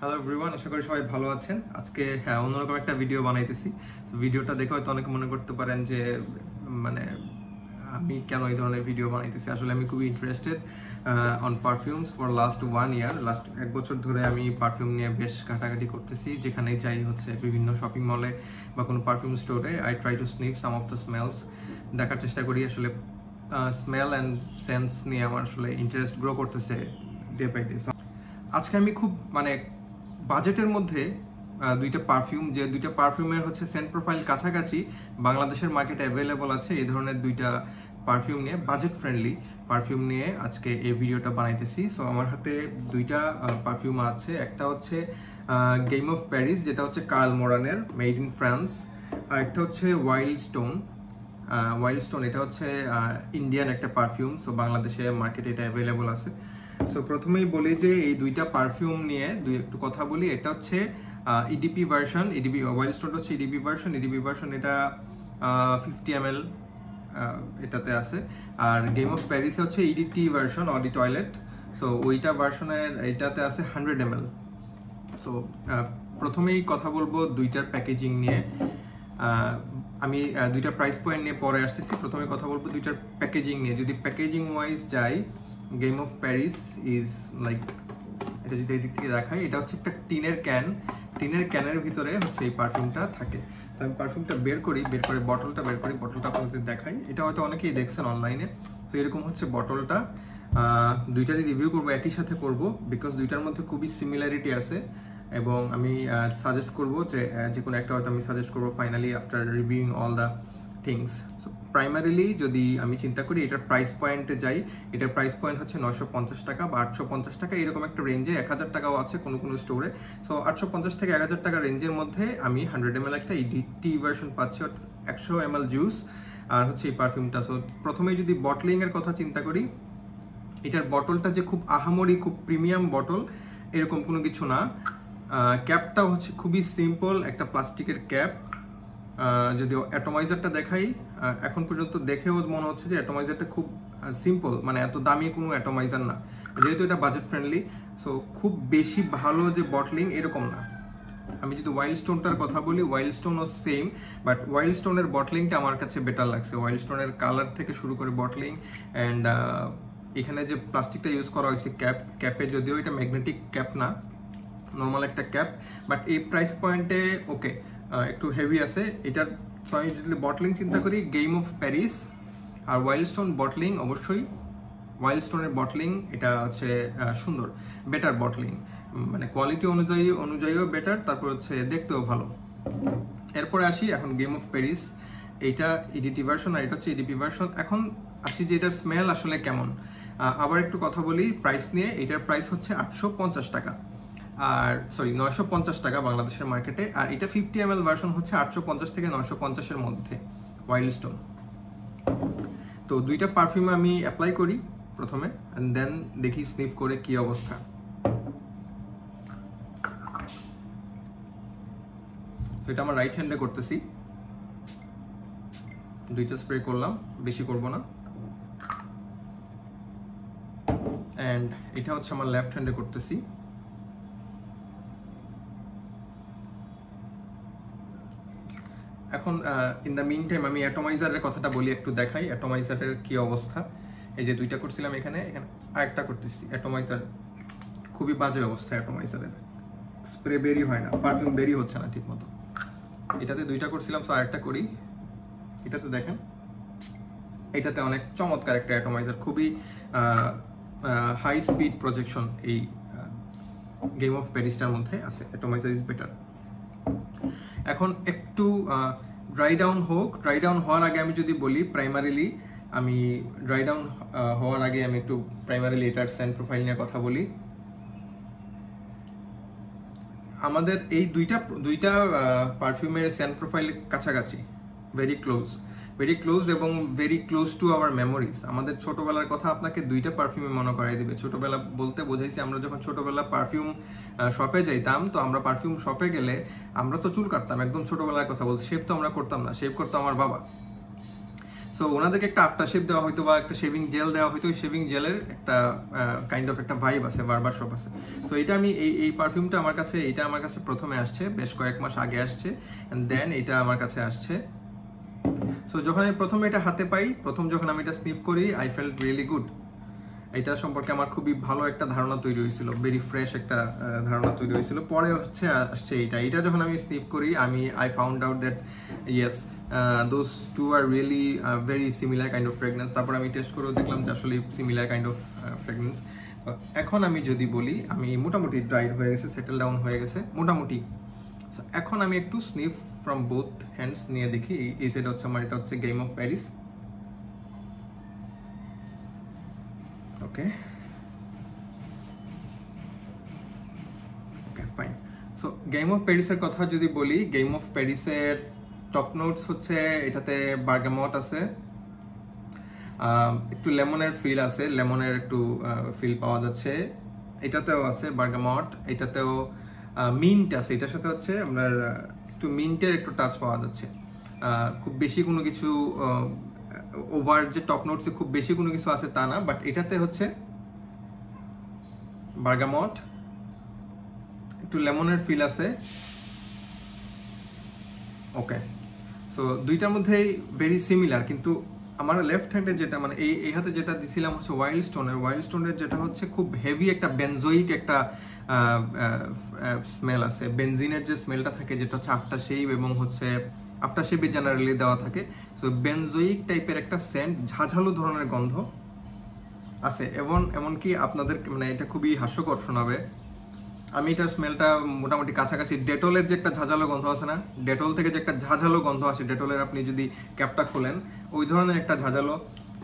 Hello everyone, আশা করি সবাই ভালো আছেন। আজকে অন্যরকম একটা ভিডিও বানাইতেছি। তো ভিডিওটা দেখে হয়তো অনেকে মনে করতে পারেন যে মানে আমি কেন এই ধরনের ভিডিও বানাইতেছি। আসলে আমি খুবই interested on perfumes for last 1 year. Last 1 বছর ধরে আমি পারফিউম নিয়ে বেশ ঘাটাঘাটি করতেছি। যেখানেই যাই হচ্ছে বিভিন্ন শপিং মলে বা কোনো পারফিউম স্টোরে, I try to sniff some of the smells, দেখার চেষ্টা করি আসলে স্মেল অ্যান্ড সেন্স নিয়ে আমার আসলে ইন্টারেস্ট গ্রো করতেছে ডে বাই ডে। আজকে আমি খুব বাজেটের মধ্যে দুইটা পারফিউমের হচ্ছে সেন্ট প্রোফাইল কাছাকাছি বাংলাদেশের মার্কেটে অ্যাভেলেবল আছে, এই ধরনের দুইটা পারফিউম নিয়ে, বাজেট ফ্রেন্ডলি পারফিউম নিয়ে আজকে এই ভিডিওটা বানাইতেছি। সো আমার হাতে দুইটা পারফিউম আছে। একটা হচ্ছে গেম অফ প্যারিস, যেটা হচ্ছে কার্ল মোরানের, মেড ইন ফ্রান্স। আর একটা হচ্ছে ওয়াইল্ড স্টোন, এটা হচ্ছে ইন্ডিয়ান একটা পারফিউম। সো বাংলাদেশে মার্কেটে এটা অ্যাভেলেবল আছে। সো প্রথমেই বলি যে এই দুইটা পারফিউম নিয়ে একটু কথা বলি। এটা হচ্ছে ইডিপি ভার্সন, ওয়াইল্ড স্টোন হচ্ছে ইডিপি ভার্সন, এটা 50 ml এটাতে আছে। আর গেম অফ প্যারিস হচ্ছে ইডিটি ভার্সন, অডি টয়লেট। সো ওইটা ভার্সনের এটাতে আছে 100 ml। সো প্রথমেই কথা বলবো দুইটার প্যাকেজিং নিয়ে। আমি দুইটার প্রাইস পয়েন্ট নিয়ে পরে আসতেছি। প্রথমে কথা বলবো দুইটার প্যাকেজিং নিয়ে। যদি প্যাকেজিং ওয়াইজ যাই, game of Paris is like, এটা যদি এই দিক থেকে দেখাই, এটা হচ্ছে একটা টিনের ক্যানের ভিতরে হচ্ছে এই পারফিউমটা থাকে। তো আমি পারফিউমটা বের করে বটলটা আপনাদের দেখাই। এটা হয়তো অনেকেই দেখছেন অনলাইনে। তো এরকম হচ্ছে বটলটা। দুইটারই রিভিউ করবো, একই সাথে করব, বিকজ দুইটার মধ্যে খুবই সিমিলারিটি আছে। এবং আমি সাজেস্ট করবো যে কোনো একটা হয়তো আমি সাজেস্ট করবো finally after reviewing all the things. So primarily যদি আমি চিন্তা করি এটার প্রাইস পয়েন্টে যাই, এটার প্রাইস পয়েন্ট হচ্ছে 950 টাকা বা 850 টাকা, এরকম একটা রেঞ্জে। 1000 টাকাও আছে কোনো স্টোরে। সো 850 থেকে 1000 টাকা রেঞ্জের মধ্যে আমি 100 ml একটা ইডিটি ভার্সন পাচ্ছি, অর্থাৎ 100 ml জুস আর হচ্ছে এই পারফিউমটা। সো প্রথমেই যদি বটলিং এর কথা চিন্তা করি, এটার বটলটা যে খুব আহামরি, খুব প্রিমিয়াম বটল এরকম কোনো কিছু না। ক্যাপটা হচ্ছে খুবই সিম্পল, একটা প্লাস্টিকের ক্যাপ। যদিও অ্যাটমাইজারটা দেখাই, এখন পর্যন্ত দেখেও মনে হচ্ছে যে অ্যাটমাইজারটা খুব সিম্পল, মানে এত দামি কোনো অ্যাটমাইজার না, যেহেতু এটা বাজেট ফ্রেন্ডলি। সো খুব বেশি ভালো যে বটলিং এরকম না। আমি যদি ওয়াইল্ড স্টোনটার কথা বলি, ওয়াইল্ড স্টোনও সেম, বাট ওয়াইল্ড স্টোনের বটলিংটা আমার কাছে বেটার লাগছে। ওয়াইল্ড স্টোনের কালার থেকে শুরু করে বটলিং অ্যান্ড এখানে যে প্লাস্টিকটা ইউজ করা হয়েছে ক্যাপে, যদিও এটা ম্যাগনেটিক ক্যাপ না, নর্মাল একটা ক্যাপ, বাট এই প্রাইস পয়েন্টে ওকে, একটু হেভি আছে এটার। সো আমি যদি বটলিং চিন্তা করি, গেম অফ প্যারিস আর ওয়াইল্ড স্টোন বটলিং, অবশ্যই ওয়াইল্ড স্টোনের বটলিং এটা হচ্ছে সুন্দর, বেটার বটলিং, মানে কোয়ালিটি অনুযায়ীও বেটার, তারপর হচ্ছে দেখতেও ভালো। এরপরে আসি এখন গেম অফ প্যারিস, এইটা ইডিটি ভার্সন আর এটা হচ্ছে ইডিপি ভার্সন। এখন আসি যে এটার স্মেল আসলে কেমন। আবার একটু কথা বলি প্রাইস নিয়ে। এটার প্রাইস হচ্ছে 850 টাকা, আর 950 টাকা বাংলাদেশের মার্কেটে। আর এটা 50 ml ভার্সন হচ্ছে 850 থেকে 950-এর মধ্যে, ওয়াইল্ড স্টোন। তো দুইটা পারফিউম আমি অ্যাপ্লাই করি প্রথমে, এন্ড দেন দেখি স্নিফ করে কি অবস্থা। তো এটা আমার রাইট হ্যান্ডে করতেছি, দুইটা স্প্রে করলাম, বেশি করব না। এন্ড এটা হচ্ছে আমার লেফট হ্যান্ডে করতেছি। এখন ইন দ্য মিন টাইম আমি অ্যাটমাইজারের কথাটা বলি, একটু দেখাই অ্যাটমাইজারের কি অবস্থা। এই যে দুইটা করছিলাম, এখানে আরেকটা করতেছি। অ্যাটমাইজার খুবই বাজে অবস্থা, অ্যাটমাইজারের স্প্রে বেরি হয় না, পারফিউম বেরি হচ্ছে না ঠিক মতো। এটাতে দুইটা করছিলাম, সো আরেকটা করি। এটাতে দেখেন, এটাতে অনেক চমৎকার একটা অ্যাটমাইজার, খুবই হাই স্পিড প্রজেকশন এই গেম অফ প্যারিসটার মধ্যে আছে। Atomiser is better. এখন একটু ড্রাই ডাউন হওয়ার আগে আমি যদি বলি, প্রাইমারিলি আমি ড্রাই ডাউন হওয়ার আগে আমি একটু প্রাইমারিলি এটার সেন্ট প্রোফাইল নিয়ে কথা বলি। আমাদের এই দুইটা পারফিউমের সেন্ট প্রোফাইল কাছাকাছি, ভেরি ক্লোজ এবং very close to our memories. আমাদের ছোটবেলার কথা আপনাকে দুইটা পারফিউমে মনে করাই দিবে। ছোটবেলা বলতে বোঝাইছি, আমরা যখন ছোটবেলা পারফিউম শপে যাইতাম, তো আমরা পারফিউম শপে গেলে আমরা তো চুল কাটতাম, একদম ছোটবেলার কথা বলতে। শেভ তো আমরা করতাম না, শেভ করতো আমার বাবা। সো সো ওনাদেরকে একটা আফটার শেভ দেওয়া হয়তো বা একটা শেভিং জেল দেওয়া হয়তো, ওই শেভিং জেলের একটা কাইন্ড অফ একটা ভাইব আছে, বারবার শপ আছে। সো এটা আমি এই পারফিউমটা আমার কাছে প্রথমে আসছে, বেশ কয়েক মাস আগে আসছে, অ্যান্ড দেন এটা আমার কাছে আসছে। সো যখন আমি প্রথমে এটা হাতে পাই, যখন আমি এটা স্নিফ করি, আই ফেল্ট রিয়েলি গুড। এটা সম্পর্কে আমার খুবই ভালো একটা ধারণা তৈরি হয়েছিল, ভেরি ফ্রেশ একটা ধারণা তৈরি হয়েছিল। পরে আসছে এটা যখন আমি স্নিফ করি, I found out that yes those two are really very similar kind of fragrance. তারপর আমি টেস্ট করেও দেখলাম যে আসলে সিমিলার কাইন্ড অফ ফ্রেগনেন্স। এখন আমি যদি বলি, আমি মোটামুটি ড্রাইড হয়ে গেছে, সেটেল ডাউন হয়ে গেছে মোটামুটি। সো এখন আমি একটু স্নিফ ফ্রম বোথ হ্যান্ডস নিয়ে দেখি। এই সেট হচ্ছে আমার, এটা হচ্ছে game of Paris. Okay fine. So game of প্যারিসের কথা যদি বলি, গেম অফ প্যারিসের টপ নোটস হচ্ছে এটাতে বার্গামট আছে, একটু লেমনের ফিল আছে, লেমনের একটু ফিল পাওয়া যাচ্ছে। এটাতেও আছে বার্গামট, এটাতেও মিন্ট আছে, এটার সাথে হচ্ছে আপনার একটু মিন্টের একটু টাচ পাওয়া যাচ্ছে। খুব বেশি কোনো কিছু ওভার যে টপ নোটসে খুব বেশি কোনো কিছু আছে তা না, বাট এটাতে হচ্ছে বার্গামট, একটু লেমনের ফিল আছে। ওকে, সো দুইটার মধ্যেই ভেরি সিমিলার, কিন্তু আমার লেফট হ্যান্ডে যেটা, মানে এই হাতে যেটা দিছিলাম হচ্ছে ওয়াইল্ড স্টোনের যেটা হচ্ছে খুব হেভি একটা বেনজোইক একটা স্মেল আছে, বেনজিনের যে স্মেলটা থাকে, যেটা হচ্ছে আফটার শেভ এবং হচ্ছে আফটার শেভে জেনারেলি দেওয়া থাকে। সো বেনজোইক টাইপের একটা সেন্ট, ঝাঝালো ধরনের গন্ধ আছে। এমনকি আপনাদের মানে এটা খুবই হাস্যকর শোনাবে, আমি এটার স্মেলটা মোটামুটি কাছাকাছি ডেটলের যে একটা ঝাঁঝালো গন্ধ আছে না, ডেটল থেকে যে একটা ঝাঁঝালো গন্ধ আসে, ডেটলের আপনি যদি ক্যাপটা খোলেন, ওই ধরনের একটা ঝাঁঝালো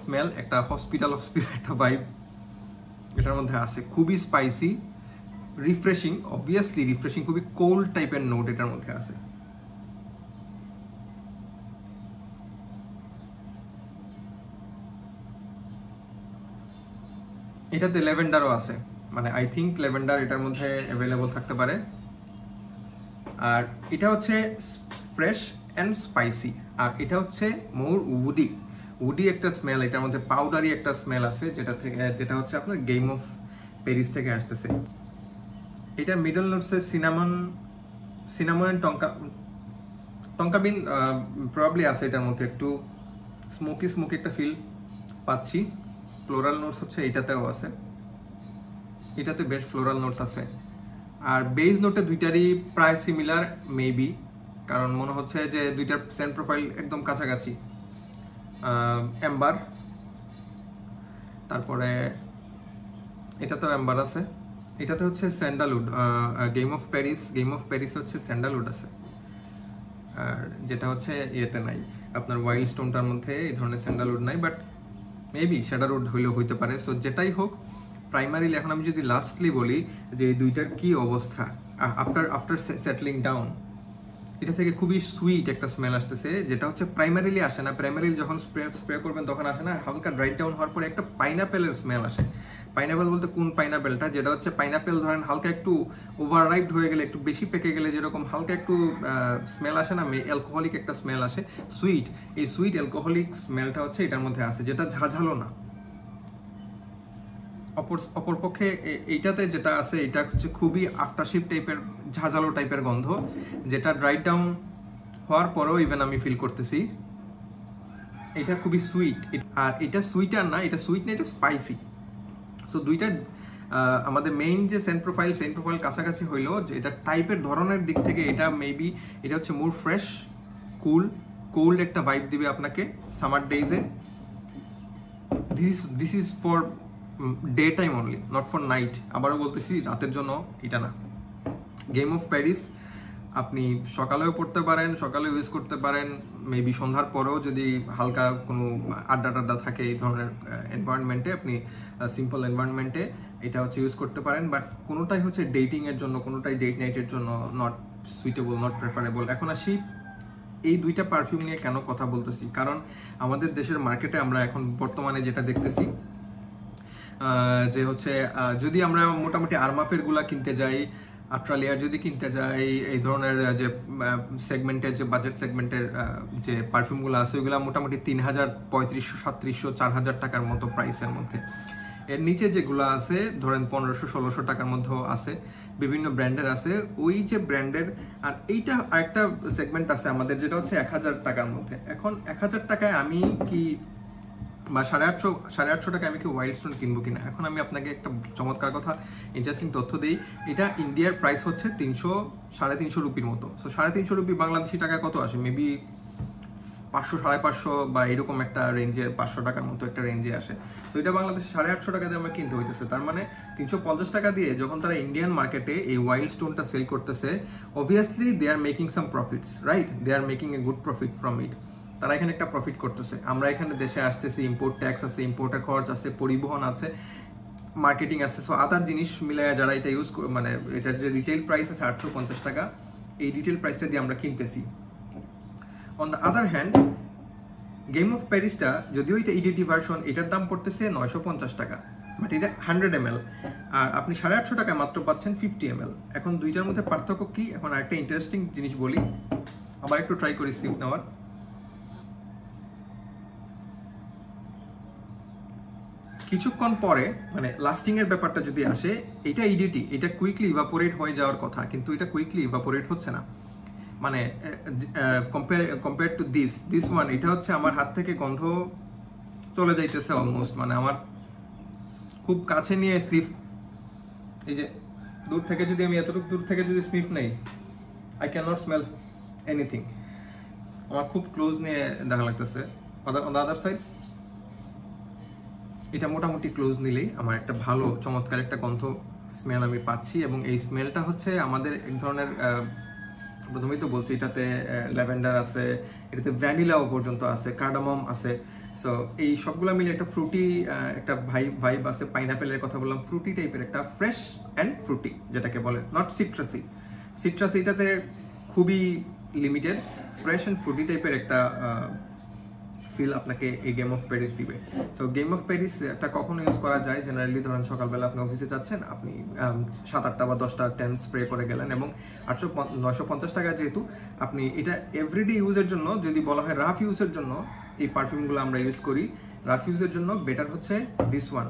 স্মেল, একটা হসপিটাল একটা ভাইব এটার মধ্যে আছে। খুবই স্পাইসি, রিফ্রেশিং, অবভিয়াসলি রিফ্রেশিং, খুবই কোল্ড টাইপের নোট এটার মধ্যে আছে। এটাতে ল্যাভেন্ডারও আছে, মানে আই থিঙ্ক ল্যাভেন্ডার এটার মধ্যে অ্যাভেলেবল থাকতে পারে। আর এটা হচ্ছে ফ্রেশ অ্যান্ড স্পাইসি, আর এটা হচ্ছে মোর উডি একটা স্মেল, এটার মধ্যে পাউডারি একটা স্মেল আছে, যেটা হচ্ছে আপনার গেম অফ প্যারিস থেকে আসতেছে। এটা মিডল নোটসে cinnamon and tonka bean probably আছে এটার মধ্যে, একটু স্মোকি একটা ফিল পাচ্ছি। ফ্লোরাল নোটস হচ্ছে এটাতেও আছে, এটাতে বেশ ফ্লোরাল নোটস আছে। আর বেজ নোটে দুইটারই প্রায় সিমিলার মেবি, কারণ মনে হচ্ছে যে দুইটার সেন্ট প্রোফাইল একদম কাছাকাছি। এম্বার, তারপরে এটাতেও এম্বার আছে, এটাতে হচ্ছে স্যান্ডালউড। গেম অফ প্যারিস হচ্ছে স্যান্ডালউড আছে, আর যেটা হচ্ছে ইয়েতে নাই, আপনার ওয়াইল্ড স্টোনটার মধ্যে এই ধরনের স্যান্ডালউড নাই, বাট মেবি শ্যাডারউড হইলেও হইতে পারে। সো যেটাই হোক, প্রাইমারিলি এখন আমি যদি লাস্টলি বলি যে এই দুইটার কি অবস্থা আফটার সেটলিং ডাউন, এটা থেকে খুবই সুইট একটা স্মেল আসতেছে, যেটা হচ্ছে প্রাইমারিলি আসে না, প্রাইমারিলি যখন স্প্রে করবেন তখন আসে না, হালকা ড্রাই ডাউন হওয়ার পরে একটা পাইনাপেলের স্মেল আসে। পাইনাপেল বলতে কোন পাইনাপেলটা, যেটা হচ্ছে পাইনাপেল ধরেন হালকা একটু ওভাররাইপড হয়ে গেলে, একটু বেশি পেকে গেলে যেরকম হালকা একটু স্মেল আসে না, অ্যালকোহলিক একটা স্মেল আসে, সুইট। এই সুইট অ্যালকোহলিক স্মেলটা হচ্ছে এটার মধ্যে আছে, যেটা ঝাঝালো না। অপরপক্ষে এইটাতে যেটা আছে, এটা হচ্ছে খুবই আফটারশেভ টাইপের, ঝাঁঝালো টাইপের গন্ধ, যেটা ড্রাই ডাউন হওয়ার পরেও ইভেন আমি ফিল করতেছি। এটা খুবই সুইট, আর এটা সুইট আর না, এটা সুইট না, এটা স্পাইসি। সো দুইটা আমাদের মেইন যে সেন্ট প্রোফাইল কাছাকাছি হইলো, যে এটা টাইপের ধরনের দিক থেকে এটা মেবি এটা হচ্ছে মোর ফ্রেশ, কোল্ড একটা ভাইব দিবে আপনাকে সামার ডেইজে। This is for day time only, not for night. আবারও বলতেছি, রাতের জন্য এটা না। গেম অফ প্যারিস আপনি সকালেও পড়তে পারেন, সকালে ইউজ করতে পারেন, মেবি সন্ধ্যার পরেও যদি হালকা কোনো আড্ডা থাকে এই ধরনের এনভায়রনমেন্টে, আপনি সিম্পল এনভায়রনমেন্টে এটা হচ্ছে ইউজ করতে পারেন, বাট কোনোটাই হচ্ছে ডেটিংয়ের জন্য, কোনোটাই ডেট নাইটের জন্য নট সুইটেবল, নট প্রেফারেবল। এখন আসি এই দুইটা পারফিউম নিয়ে কেন কথা বলতেছি, কারণ আমাদের দেশের মার্কেটে আমরা এখন বর্তমানে যেটা দেখতেছি যে হচ্ছে যদি আমরা মোটামুটি আরমাফের গুলা কিনতে যাই, আল্ট্রা লেয়ার যদি কিনতে যাই, এই ধরনের যে সেগমেন্টের যে বাজেট সেগমেন্টের যে পারফিউমগুলো আছে ওইগুলো মোটামুটি 3000, 3500, 3700, 4000 টাকার মতো প্রাইসের মধ্যে। এর নিচে যেগুলো আছে ধরেন 1500-1600 টাকার মধ্যেও আছে, বিভিন্ন ব্র্যান্ডের আছে ওই যে ব্র্যান্ডের। আর এইটা আরেকটা সেগমেন্ট আছে আমাদের যেটা হচ্ছে 1000 টাকার মধ্যে। এখন 1000 টাকায় আমি কি বা 850 টাকায় আমি কি ওয়াইল্ড স্টোন কিনবো কিনা। এখন আমি আপনাকে একটা চমৎকার কথা, ইন্টারেস্টিং তথ্য দিই। এটা ইন্ডিয়ার প্রাইস হচ্ছে 300-350 রুপির মতো। সো 350 রুপি বাংলাদেশি টাকায় কত আসে? মেবি 500-550 বা এরকম একটা রেঞ্জের, 500 টাকার মতো একটা রেঞ্জে আসে। তো এটা বাংলাদেশে 850 টাকা দিয়ে আমরা কিনতে হইতেছে। তার মানে 350 টাকা দিয়ে যখন তারা ইন্ডিয়ান মার্কেটে এই ওয়াইল্ড স্টোনটা সেল করতেছে, obviously they are making some profits, right? They are making a good profit from it. তারা এখানে একটা প্রফিট করতেছে। আমরা এখানে দেশে আসতেছি, ইম্পোর্ট ট্যাক্স আছে, ইম্পোর্টের খরচ আছে, পরিবহন আছে, মার্কেটিং আছে। সো আদার জিনিস মিলায় যারা এটা ইউজ মানে এটার যে রিটেল প্রাইস আছে 850 টাকা, এই রিটেল প্রাইসটা দিয়ে আমরা কিনতেছি। On the other hand game of প্যারিসটা যদিও এটা ইডিটি ভার্সন, এটার দাম পড়তেছে 950 টাকা, বাট এটা 100 ml, আর আপনি 850 টাকায় মাত্র পাচ্ছেন 50 ml। এখন দুইটার মধ্যে পার্থক্য কি? এখন আরেকটা ইন্টারেস্টিং জিনিস বলি, আবার একটু ট্রাই করি স্নিফ নেওয়ার। কিছুক্ষণ পরে মানে লাস্টিং এর ব্যাপারটা যদি আসে, এটা ইডিটি, এটা কুইকলি ইভাপোরেট হয়ে যাওয়ার কথা, কিন্তু এটা কুইকলি ইভাপোরেট হচ্ছে না। মানে কম্পেয়ার টু দিস ওয়ান, এটা হচ্ছে আমার হাত থেকে গন্ধ চলে যাইতেছে অলমোস্ট। মানে আমার খুব কাছে নিয়ে স্নিফ, এই যে দূর থেকে যদি আমি এতটুকু দূর থেকে যদি স্নিফ নেই, I can not smell anything. আমার খুব ক্লোজ নিয়ে দেখা লাগতেছে। অন দ্য আদার সাইড এটা মোটামুটি ক্লোজ নিলেই আমার একটা ভালো চমৎকার একটা গন্ধ স্মেল আমি পাচ্ছি। এবং এই স্মেলটা হচ্ছে আমাদের এক ধরনের, প্রথমেই তো বলছি এটাতে ল্যাভেন্ডার আছে, এটাতে ভ্যানিলাও পর্যন্ত আছে, কার্ডামম আছে। সো এই সবগুলো মিলে একটা ফ্রুটি একটা ভাইব আছে। পাইনাপেলের কথা বললাম, ফ্রুটি টাইপের একটা, ফ্রেশ অ্যান্ড ফ্রুটি যেটাকে বলে, নট সিট্রাসি। সিট্রাসি এটাতে খুবই লিমিটেড, ফ্রেশ অ্যান্ড ফ্রুটি টাইপের একটা ফিল আপনাকে এই গেম অফ প্যারিস দিবে। সো গেম অফ প্যারিস এটা কখন ইউজ করা যায়? জেনারেলি ধরেন সকালবেলা আপনি অফিসে যাচ্ছেন, আপনি 7-8টা বা 10টা 10 স্প্রে করে গেলেন, এবং 950 টাকা যেহেতু, আপনি এটা এভরিডে ইউজের জন্য, যদি বলা হয় রাফ ইউজের জন্য এই পারফিউমগুলো আমরা ইউজ করি, রাফ ইউজের জন্য বেটার হচ্ছে this one,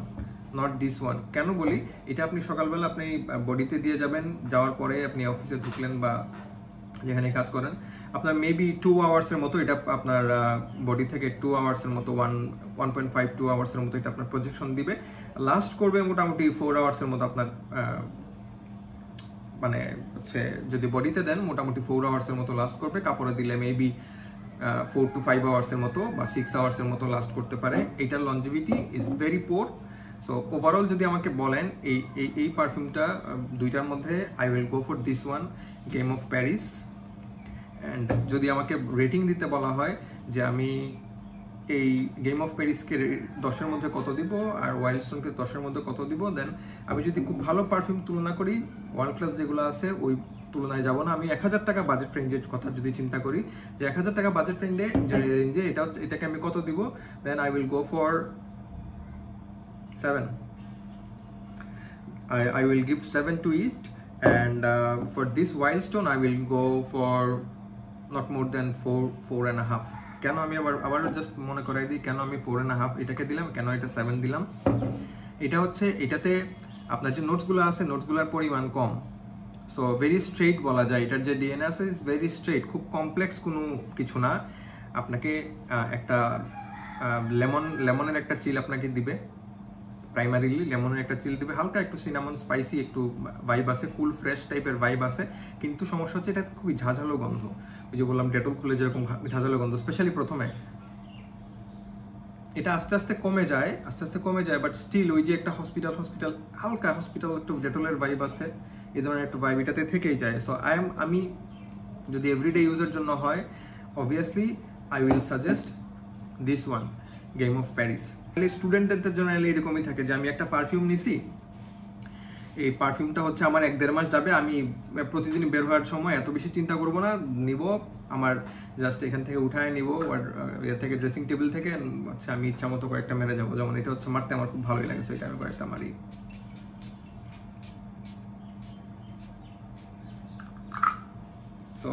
not this one. কেন বলি? এটা আপনি সকালবেলা আপনি বডিতে দিয়ে যাবেন, যাওয়ার পরে আপনি অফিসে ঢুকলেন বা যেখানে কাজ করেন, আপনার মেবি 2 আওয়ার্সের মতো এটা আপনার বডি থেকে 2 আওয়ার্সের মতো 1.5-2 আওয়ার্সের মতো এটা আপনার প্রজেকশন দিবে। লাস্ট করবে মোটামুটি 4 আওয়ার্সের মতো আপনার, মানে হচ্ছে যদি বডিতে দেন মোটামুটি 4 আওয়ার্সের মতো লাস্ট করবে। কাপড়ে দিলে মেবি 4 to 5 আওয়ার্সের মতো বা 6 আওয়ার্সের মতো লাস্ট করতে পারে। এটার longevity is very poor. So overall যদি আমাকে বলেন এই পারফিউমটা দুইটার মধ্যে, I will go for this one, game of Paris. And যদি আমাকে রেটিং দিতে বলা হয় যে আমি এই গেম অফ প্যারিসকে 10-এর মধ্যে কত দিব আর ওয়াইল্ড স্টোনকে 10-এর মধ্যে কত দিব, দেন আমি যদি খুব ভালো পারফিউম তুলনা করি, ওয়ার্ল্ড ক্লাস যেগুলো আছে ওই তুলনায় যাব না। আমি 1000 টাকা বাজেট রেঞ্জের কথা যদি চিন্তা করি, যে 1000 টাকা বাজেট রেঞ্জে এটাকে আমি কত দিব, then I will go for 7. I will give 7 to it, and for this wild stone I will go for not more than 4.5. কেন আমি আবার জাস্ট মনে করাই দিই কেন আমি 4.5 এটাকে দিলাম, কেন এটা 7 দিলাম। এটা হচ্ছে এটাতে আপনার যে নোটসগুলো আছে, নোটসগুলোর পরিমাণ কম। সো ভেরি স্ট্রেট বলা যায়, এটার যে ডিএনএ আছে ইজ ভেরি স্ট্রেট, খুব কমপ্লেক্স কোনো কিছু না। আপনাকে একটা লেমনের একটা চিল আপনাকে দিবে, প্রাইমারিলি লেমনের একটা চিল দিবে, হালকা একটু সিনামন স্পাইসি একটু ভাইব আছে, কুল ফ্রেশ টাইপের ভাইব আছে। কিন্তু সমস্যা হচ্ছে এটা খুবই ঝাঁঝালো গন্ধ, ওই যে বললাম ডেটল খুলে যেরকম ঝাঁঝালো গন্ধ, স্পেশালি প্রথমে। এটা আস্তে আস্তে কমে যায়, বাট স্টিল ওই যে একটা হসপিটাল হালকা হসপিটাল একটু ডেটলের ভাইব আছে, এই ধরনের একটা ভাইব এটাতে থেকেই যায়। সো আমি যদি এভরিডে ইউজের জন্য হয়, obviously I will suggest this one, game of Paris. স্টুডেন্টদের জন্য এরকমই থাকে যে আমি একটা পারফিউম নিছি, এই পারফিউমটা হচ্ছে আমার 1-1.5 মাস যাবে, আমি প্রতিদিন বের হওয়ার সময় এত বেশি চিন্তা করবো না, নিব আমার জাস্ট এখান থেকে উঠায় নিব আর এর থেকে ড্রেসিং টেবিল থেকে হচ্ছে আমি ইচ্ছা মতো কয়েকটা মেরে যাবো। যেমন এটা হচ্ছে মারতে আমার খুব ভালোই লাগে, সেটা আমি কয়েকটা মারি। সো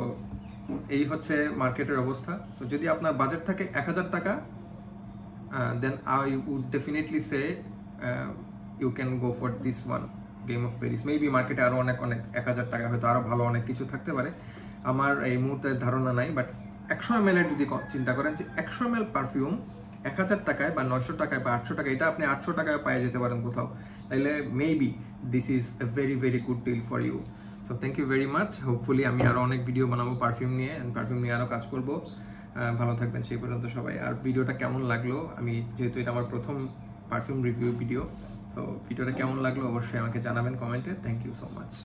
এই হচ্ছে মার্কেটের অবস্থা। সো যদি আপনার বাজেট থাকে 1000 টাকা, then I would definitely say you can go for this one, Game of Paris. Maybe মার্কেটে আরো অনেক 1000 টাকা হয়তো আরো ভালো অনেক কিছু থাকতে পারে, আমার এই মুহূর্তে ধারণা নাই। বাট 100 ml এর যদি চিন্তা করেন যে 100 ml পারফিউম 1000 টাকায় বা 900 টাকায় বা 800 টাকায়, এটা আপনি 800 টাকায় পেয়ে যেতে পারেন কোথাও, তাইলে maybe this is a very very good deal for you. So thank you very much. Hopefully আমি আরো অনেক ভিডিও বানাবো পারফিউম নিয়ে, পারফিউম নিয়ে আরো কাজ করবো। ভালো থাকবেন সেই পর্যন্ত সবাই। আর ভিডিওটা কেমন লাগলো, আমি যেহেতু এটা আমার প্রথম পারফিউম রিভিউ ভিডিও, সো ভিডিওটা কেমন লাগলো অবশ্যই আমাকে জানাবেন কমেন্টে। Thank you so much.